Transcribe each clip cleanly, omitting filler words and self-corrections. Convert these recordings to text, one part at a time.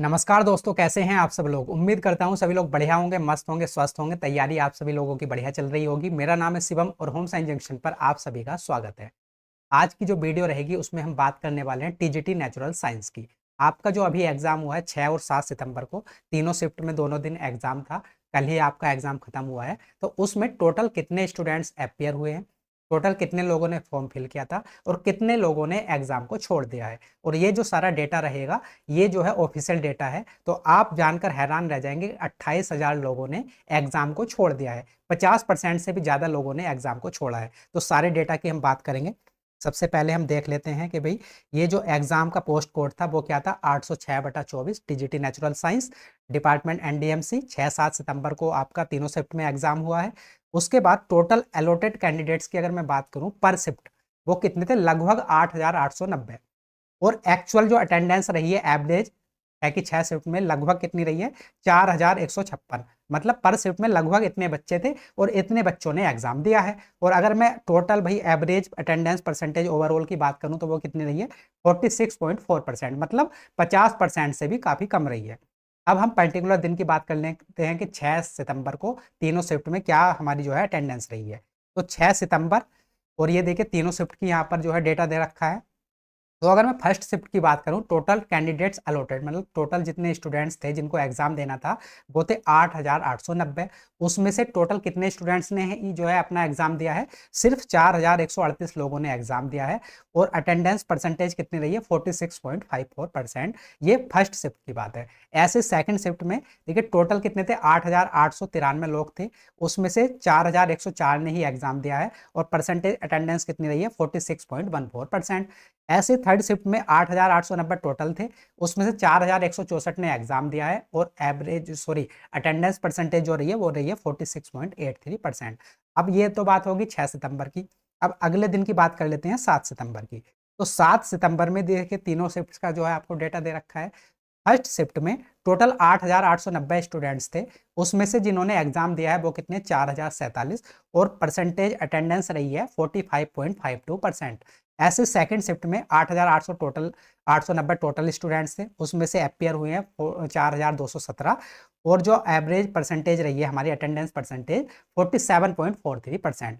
नमस्कार दोस्तों, कैसे हैं आप सब लोग। उम्मीद करता हूं सभी लोग बढ़िया होंगे, मस्त होंगे, स्वस्थ होंगे। तैयारी आप सभी लोगों की बढ़िया चल रही होगी। मेरा नाम है शिवम और होम साइंस जंक्शन पर आप सभी का स्वागत है। आज की जो वीडियो रहेगी उसमें हम बात करने वाले हैं टीजीटी नेचुरल साइंस की। आपका जो अभी एग्जाम हुआ है 6 और 7 सितंबर को, तीनों शिफ्ट में दोनों दिन एग्जाम था। कल ही आपका एग्जाम खत्म हुआ है। तो उसमें टोटल कितने स्टूडेंट्स अपियर हुए हैं, टोटल कितने लोगों ने फॉर्म फिल किया था और कितने लोगों ने एग्जाम को छोड़ दिया है, और ये जो सारा डेटा रहेगा ये जो है ऑफिशियल डेटा है। तो आप जानकर हैरान रह जाएंगे, 28,000 लोगों ने एग्जाम को छोड़ दिया है। 50% से भी ज्यादा लोगों ने एग्जाम को छोड़ा है। तो सारे डेटा की हम बात करेंगे। सबसे पहले हम देख लेते हैं कि भाई ये जो एग्जाम का पोस्ट कोड था वो क्या था, 806/24 TGT natural science, department NDMC. 6-7 सितंबर को आपका तीनों शिफ्ट में एग्जाम हुआ है। उसके बाद टोटल एलोटेड कैंडिडेट्स की अगर मैं बात करूं पर शिफ्ट, वो कितने थे, लगभग 8,890। और एक्चुअल जो अटेंडेंस रही है एवरेज है कि 6 शिफ्ट में लगभग कितनी रही है, 4,156। मतलब पर शिफ्ट में लगभग इतने बच्चे थे और इतने बच्चों ने एग्जाम दिया है। और अगर मैं टोटल भाई एवरेज अटेंडेंस परसेंटेज ओवरऑल की बात करूं तो वो कितनी रही है, 46.4%। मतलब 50% से भी काफी कम रही है। अब हम पर्टिकुलर दिन की बात कर लेते हैं कि 6 सितंबर को तीनों शिफ्ट में क्या हमारी जो है अटेंडेंस रही है। तो 6 सितंबर, और ये देखिए तीनों शिफ्ट की यहाँ पर जो है डेटा दे रखा है। तो अगर मैं फर्स्ट शिफ्ट की बात करूं, टोटल कैंडिडेट्स अलॉटेड, मतलब टोटल जितने स्टूडेंट्स थे जिनको एग्जाम देना था वो थे 8,890। उसमें से टोटल कितने स्टूडेंट्स ने जो है अपना एग्जाम दिया है, सिर्फ 4,138 लोगों ने एग्जाम दिया है। और अटेंडेंस परसेंटेज कितनी रही है, 46.54%। ये फर्स्ट शिफ्ट की बात है। ऐसे सेकंड शिफ्ट में देखिए टोटल कितने थे, 8,893 लोग थे। उसमें से 4,104 ने ही एग्जाम दिया है और परसेंटेज अटेंडेंस कितनी रही है, 46.14%। ऐसे थर्ड शिफ्ट में 8,890 टोटल थे। उसमें से 4,164 ने एग्जाम दिया है और एवरेज सॉरी अटेंडेंस परसेंटेज जो रही है वो रही है 46.83%। अब ये तो बात होगी 6 सितंबर की। अब अगले दिन की बात कर लेते हैं 7 सितंबर की। तो 7 सितंबर में देखिए तीनों शिफ्ट का जो है आपको डेटा दे रखा है। फर्स्ट शिफ्ट में टोटल 8,890 स्टूडेंट्स थे। उसमें से जिन्होंने एग्जाम दिया है वो कितने, 4,047। और परसेंटेज अटेंडेंस रही है 45.52%। ऐसे सेकंड शिफ्ट में 8,800 टोटल, 890 टोटल स्टूडेंट्स थे। उसमें से अपियर हुए हैं 4,217। और जो एवरेज परसेंटेज रही है हमारी अटेंडेंस परसेंटेज, 47.43%।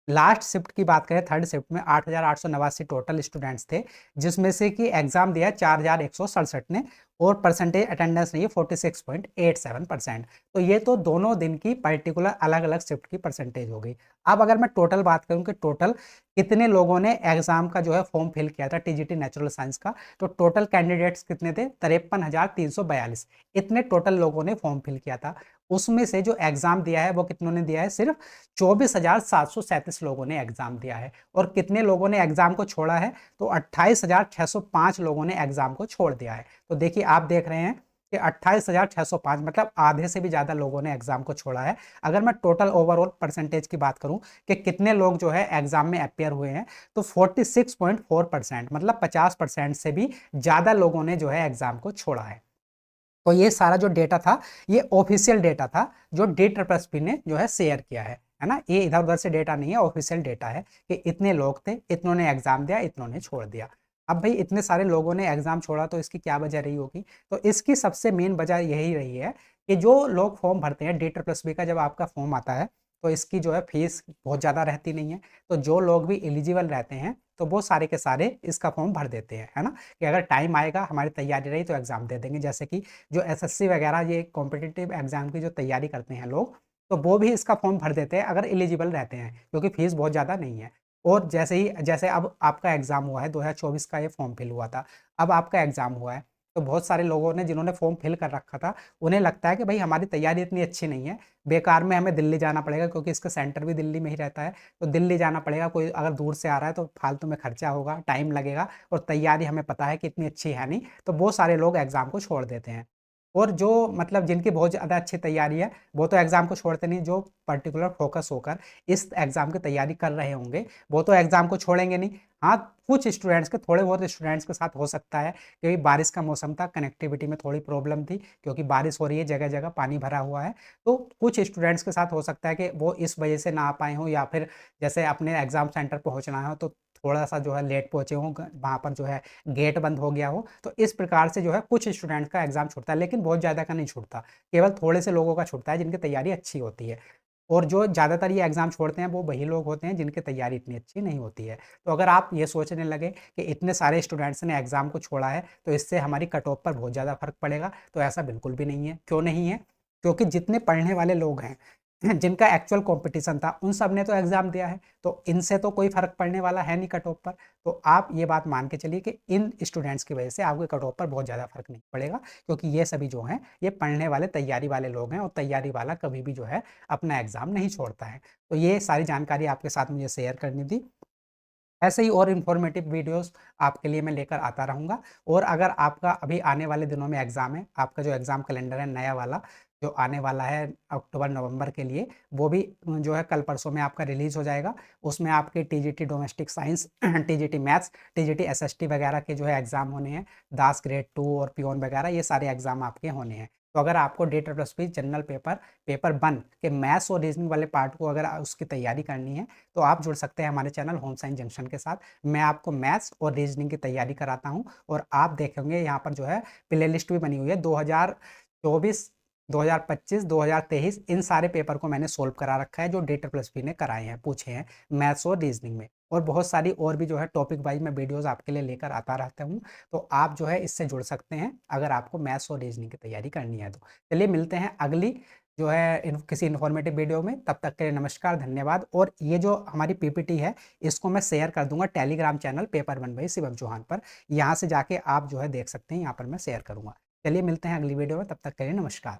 लास्ट शिफ्ट की बात करें, थर्ड शिफ्ट में 8,889 टोटल स्टूडेंट्स थे, जिसमें से कि एग्जाम दिया 4,167 ने और परसेंटेज अटेंडेंस रही है 46.87%। तो ये तो दोनों दिन की पर्टिकुलर अलग अलग शिफ्ट की परसेंटेज हो गई। अब अगर मैं टोटल बात करूं कि टोटल कितने लोगों ने एग्जाम का जो है फॉर्म फिल किया था टीजीटी नेचुरल साइंस का, तो टोटल कैंडिडेट्स कितने थे, 53,342। इतने टोटल लोगों ने फॉर्म फिल किया था। उसमें से जो एग्जाम दिया है वो कितनों ने दिया है, सिर्फ 24,737 लोगों ने एग्जाम दिया है। और कितने लोगों ने एग्जाम को छोड़ा है, तो 28,605 लोगों ने एग्जाम को छोड़ दिया है। तो देखिए आप देख रहे हैं कि 28,605 मतलब आधे से भी ज्यादा लोगों ने एग्जाम को छोड़ा है। अगर मैं टोटल ओवरऑल परसेंटेज की बात करूं कि कितने लोग जो है एग्जाम में अपियर हुए हैं, तो 46.4%, मतलब 50% से भी ज्यादा लोगों ने जो है एग्जाम को छोड़ा है। तो ये सारा जो डेटा था ये ऑफिशियल डेटा था जो DSSP ने जो है शेयर किया है ना। ये इधर उधर से डेटा नहीं है, ऑफिशियल डेटा है कि इतने लोग थे, इतनों ने एग्जाम दिया, इतनों ने छोड़ दिया। अब भाई इतने सारे लोगों ने एग्जाम छोड़ा तो इसकी क्या वजह रही होगी, तो इसकी सबसे मेन वजह यही रही है कि जो लोग फॉर्म भरते हैं DSSP का, जब आपका फॉर्म आता है तो इसकी जो है फीस बहुत ज़्यादा रहती नहीं है। तो जो लोग भी एलिजिबल रहते हैं तो वो सारे के सारे इसका फॉर्म भर देते हैं, है ना। कि अगर टाइम आएगा, हमारी तैयारी रही तो एग्जाम दे देंगे। जैसे कि जो एसएससी वगैरह ये कॉम्पिटिटिव एग्जाम की जो तैयारी करते हैं लोग, तो वो भी इसका फॉर्म भर देते हैं अगर एलिजिबल रहते हैं, क्योंकि फीस बहुत ज़्यादा नहीं है। और जैसे अब आपका एग्जाम हुआ है 2024 का, ये फॉर्म फिल हुआ था, अब आपका एग्जाम हुआ है, तो बहुत सारे लोगों ने जिन्होंने फॉर्म फिल कर रखा था, उन्हें लगता है कि भाई हमारी तैयारी इतनी अच्छी नहीं है, बेकार में हमें दिल्ली जाना पड़ेगा, क्योंकि इसका सेंटर भी दिल्ली में ही रहता है। तो दिल्ली जाना पड़ेगा, कोई अगर दूर से आ रहा है तो फालतू में खर्चा होगा, टाइम लगेगा, और तैयारी हमें पता है कि इतनी अच्छी है नहीं, तो बहुत सारे लोग एग्जाम को छोड़ देते हैं। और जो मतलब जिनकी बहुत ज़्यादा अच्छी तैयारी है वो तो एग्जाम को छोड़ते नहीं, जो पर्टिकुलर फोकस होकर इस एग्जाम की तैयारी कर रहे होंगे वो तो एग्जाम को छोड़ेंगे नहीं। हाँ, कुछ स्टूडेंट्स के, थोड़े बहुत स्टूडेंट्स के साथ हो सकता है, क्योंकि बारिश का मौसम था, कनेक्टिविटी में थोड़ी प्रॉब्लम थी, क्योंकि बारिश हो रही है, जगह जगह पानी भरा हुआ है। तो कुछ स्टूडेंट्स के साथ हो सकता है कि वो इस वजह से ना आ पाए हों, या फिर जैसे अपने एग्जाम सेंटर पहुंचना हो तो थोड़ा सा जो है लेट पहुँचे हों, वहाँ पर जो है गेट बंद हो गया हो, तो इस प्रकार से जो है कुछ स्टूडेंट्स का एग्ज़ाम छूटता है, लेकिन बहुत ज़्यादा का नहीं छूटता। केवल थोड़े से लोगों का छूटता है जिनकी तैयारी अच्छी होती है। और जो ज़्यादातर ये एग्ज़ाम छोड़ते हैं वो वही लोग होते हैं जिनकी तैयारी इतनी अच्छी नहीं होती है। तो अगर आप ये सोचने लगे कि इतने सारे स्टूडेंट्स ने एग्ज़ाम को छोड़ा है तो इससे हमारी कट ऑफ पर बहुत ज़्यादा फ़र्क पड़ेगा, तो ऐसा बिल्कुल भी नहीं है। क्यों नहीं है? क्योंकि जितने पढ़ने वाले लोग हैं, जिनका एक्चुअल कॉम्पिटिशन था, उन सब ने तो एग्ज़ाम दिया है, तो इनसे तो कोई फ़र्क पड़ने वाला है नहीं कट ऑफ पर। तो आप ये बात मान के चलिए कि इन स्टूडेंट्स की वजह से आपके कट ऑफ पर बहुत ज़्यादा फ़र्क नहीं पड़ेगा, क्योंकि ये सभी जो हैं, ये पढ़ने वाले, तैयारी वाले लोग हैं और तैयारी वाला कभी भी जो है अपना एग्ज़ाम नहीं छोड़ता है। तो ये सारी जानकारी आपके साथ मुझे शेयर करनी थी। ऐसे ही और इन्फॉर्मेटिव वीडियोस आपके लिए मैं लेकर आता रहूँगा। और अगर आपका अभी आने वाले दिनों में एग्ज़ाम है, आपका जो एग्ज़ाम कैलेंडर है नया वाला, जो आने वाला है अक्टूबर-नवंबर के लिए, वो भी जो है कल-परसों में आपका रिलीज़ हो जाएगा। उसमें आपके TGT domestic science, TGT maths, TGT SST वगैरह के जो है एग्ज़ाम होने हैं, दास ग्रेड 2 और पियोन वगैरह, ये सारे एग्ज़ाम आपके होने हैं। तो अगर आपको DSSP जनरल पेपर, पेपर 1 के मैथ्स और रीज़निंग वाले पार्ट को अगर उसकी तैयारी करनी है, तो आप जुड़ सकते हैं हमारे चैनल होम साइंस जंक्शन के साथ। मैं आपको मैथ्स और रीजनिंग की तैयारी कराता हूँ और आप देखेंगे यहाँ पर जो है प्लेलिस्ट भी बनी हुई है। 2024, 2025, 2023 इन सारे पेपर को मैंने सोल्व करा रखा है जो DSSP ने कराए हैं, पूछे हैं मैथ्स और रीजनिंग में। और बहुत सारी और भी जो है टॉपिक वाइज मैं वीडियोस आपके लिए लेकर आता रहता हूँ, तो आप जो है इससे जुड़ सकते हैं अगर आपको मैथ्स और रीजनिंग की तैयारी करनी है तो। चलिए मिलते हैं अगली जो है किसी इन्फॉर्मेटिव वीडियो में। तब तक के लिए नमस्कार, धन्यवाद। और ये जो हमारी पीपीटी है इसको मैं शेयर कर दूंगा Telegram channel paper 1 by Shivam Chauhan पर। यहाँ से जाके आप जो है देख सकते हैं, यहाँ पर मैं शेयर करूंगा। चलिए मिलते हैं अगली वीडियो में, तब तक के लिए नमस्कार।